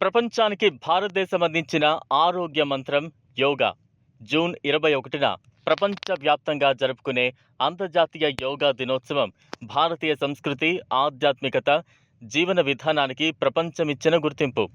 ప్రపంచానికి భారతదేశం అందించిన ఆరోగ్య మంత్రం యోగా. జూన్ 21న ప్రపంచవ్యాప్తంగా జరుపుకునే అంతర్జాతీయ యోగా దినోత్సవం భారతీయ సంస్కృతి, ఆధ్యాత్మికత, జీవన విధానానికి ప్రపంచమిచ్చిన గుర్తింపు.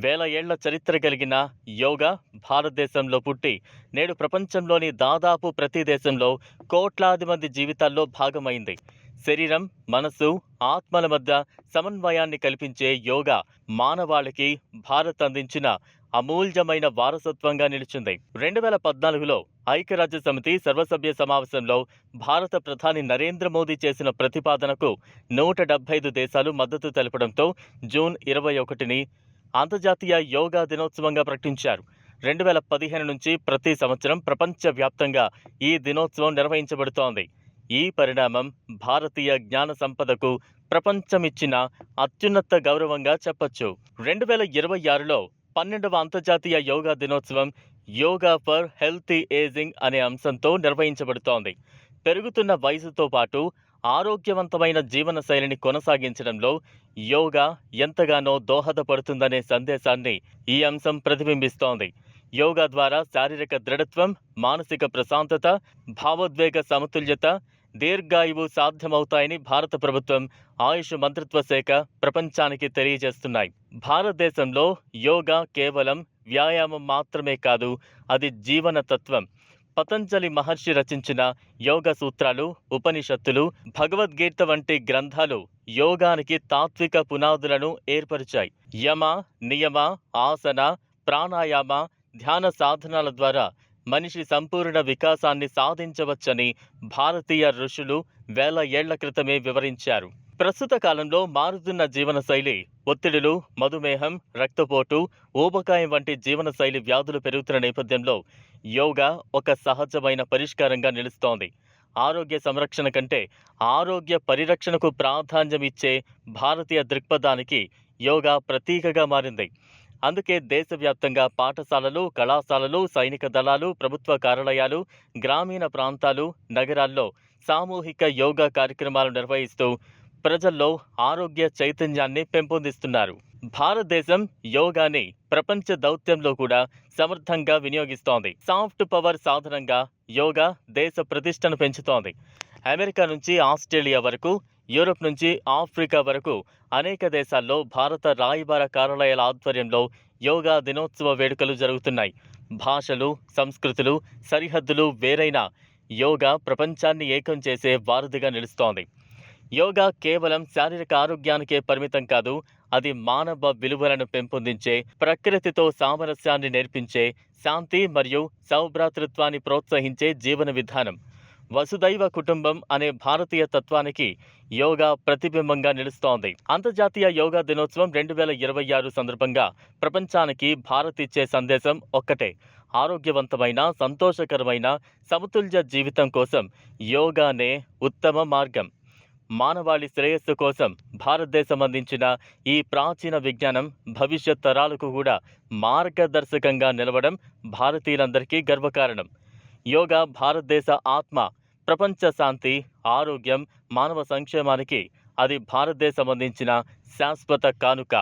వేల ఏళ్ల చరిత్ర కలిగిన యోగా భారతదేశంలో పుట్టి నేడు ప్రపంచంలోని దాదాపు ప్రతి దేశంలో కోట్లాది మంది జీవితాల్లో భాగమైంది. శరీరం, మనసు, ఆత్మల మధ్య సమన్వయాన్ని కల్పించే యోగా మానవాళికి భారత్ అందించిన అమూల్యమైన వారసత్వంగా నిలిచింది. 2014లో ఐక్యరాజ్య సమితి సర్వసభ్య సమావేశంలో భారత ప్రధాని నరేంద్ర మోదీ చేసిన ప్రతిపాదనకు 175 దేశాలు మద్దతు తెలపడంతో జూన్ 21ని అంతర్జాతీయ యోగా దినోత్సవంగా ప్రకటించారు. 2015 నుంచి ప్రతి సంవత్సరం ప్రపంచవ్యాప్తంగా ఈ దినోత్సవం నిర్వహించబడుతోంది. ఈ పరిణామం భారతీయ జ్ఞాన సంపదకు ప్రపంచమిచ్చిన అత్యున్నత గౌరవంగా చెప్పొచ్చు. 2026లో 12వ అంతర్జాతీయ యోగా దినోత్సవం యోగా ఫర్ హెల్తీ ఏజింగ్ అనే అంశంతో నిర్వహించబడుతోంది. పెరుగుతున్న వయసుతో పాటు ఆరోగ్యవంతమైన జీవన శైలిని కొనసాగించడంలో యోగా ఎంతగానో దోహదపడుతుందనే సందేశాన్ని ఈ అంశం ప్రతిబింబిస్తోంది. యోగా ద్వారా శారీరక దృఢత్వం, మానసిక ప్రశాంతత, భావోద్వేగ సమతుల్యత, దీర్ఘాయువు సాధ్యమవుతాయని భారత ప్రభుత్వం ఆయుష్ మంత్రిత్వ శాఖ ప్రపంచానికి తెలియజేస్తున్నాయి. భారతదేశంలో యోగా కేవలం వ్యాయామం మాత్రమే కాదు, అది జీవన తత్వం. పతంజలి మహర్షి రచించిన యోగ సూత్రాలు, ఉపనిషత్తులు, భగవద్గీత వంటి గ్రంథాలు యోగానికి తాత్విక పునాదులను ఏర్పరిచాయి. యమ, నియమ, ఆసన, ప్రాణాయామ, ధ్యాన సాధనాల ద్వారా మనిషి సంపూర్ణ వికాసాన్ని సాధించవచ్చని భారతీయ ఋషులు వేల ఏళ్ల క్రితమే వివరించారు. ప్రస్తుత కాలంలో మారుతున్న జీవనశైలి, ఒత్తిడులు, మధుమేహం, రక్తపోటు, ఊబకాయం వంటి జీవనశైలి వ్యాధులు పెరుగుతున్న నేపథ్యంలో యోగా ఒక సహజమైన పరిష్కారంగా నిలుస్తోంది. ఆరోగ్య సంరక్షణ కంటే ఆరోగ్య పరిరక్షణకు ప్రాధాన్యమిచ్చే భారతీయ దృక్పథానికి యోగా ప్రతీకగా మారింది. అందుకే దేశవ్యాప్తంగా పాఠశాలలు, కళాశాలలు, సైనిక దళాలు, ప్రభుత్వ కార్యాలయాలు, గ్రామీణ ప్రాంతాలు, నగరాల్లో సామూహిక యోగా కార్యక్రమాలు నిర్వహిస్తూ ప్రజల్లో ఆరోగ్య చైతన్యాన్ని పెంపొందిస్తున్నారు. భారతదేశం యోగాని ప్రపంచ దౌత్యంలో కూడా సమర్థంగా వినియోగిస్తోంది. సాఫ్ట్ పవర్ సాధనంగా యోగా దేశ ప్రతిష్టను పెంచుతోంది. అమెరికా నుంచి ఆస్ట్రేలియా వరకు, యూరప్ నుంచి ఆఫ్రికా వరకు అనేక దేశాల్లో భారత రాయబార కార్యాలయాల ఆధ్వర్యంలో యోగా దినోత్సవ వేడుకలు జరుగుతున్నాయి. భాషలు, సంస్కృతులు, సరిహద్దులు వేరైన యోగా ప్రపంచాన్ని ఏకం చేసే వారధిగా నిలుస్తోంది. యోగా కేవలం శారీరక ఆరోగ్యానికే పరిమితం కాదు, అది మానవ విలువలను పెంపొందించే, ప్రకృతితో సామరస్యాన్ని నేర్పించే, శాంతి మరియు సౌభ్రాతృత్వాన్ని ప్రోత్సహించే జీవన విధానం. వసుదైవ కుటుంబం అనే భారతీయ తత్వానికి యోగా ప్రతిబింబంగా నిలుస్తోంది. అంతర్జాతీయ యోగా దినోత్సవం 2026 సందర్భంగా ప్రపంచానికి భారత్ ఇచ్చే సందేశం ఒక్కటే: ఆరోగ్యవంతమైన, సంతోషకరమైన, సమతుల్య జీవితం కోసం యోగానే ఉత్తమ మార్గం. మానవాళి శ్రేయస్సు కోసం భారతదేశం అందించిన ఈ ప్రాచీన విజ్ఞానం భవిష్యత్ తరాలకు కూడా మార్గదర్శకంగా నిలవడం భారతీయులందరికీ గర్వకారణం. యోగా భారతదేశ ఆత్మ. ప్రపంచ శాంతి, ఆరోగ్యం, మానవ సంక్షేమానికి అది భారతదేశం అందించిన శాశ్వత కానుక.